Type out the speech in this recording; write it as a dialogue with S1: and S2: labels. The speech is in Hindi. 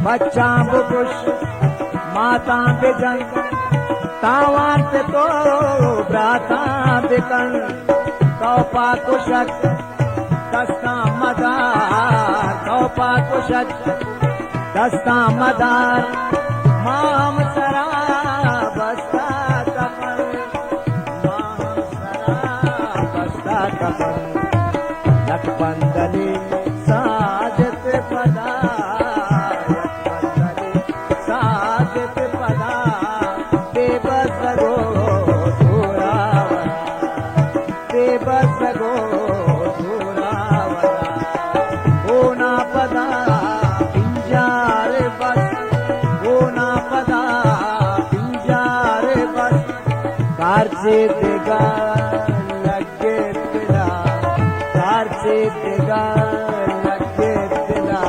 S1: बच्चा बुकुश माता बिजन तावान पे तो ब्राता बिकन कौपा कुशक दस्ता मदार कौपा कुशक दस्ता मदार माम सरा बस्ता कपन माम सरा बस्ता कपन लखबंदनी साजत पदा लखबंदनी साजत पदा बेबस गो धूरावरा बेबस गो धूरावरा होना पदा पिंजार बस होना पदा पिंजार बस कारचे देगा लगे पिला कारचे देगा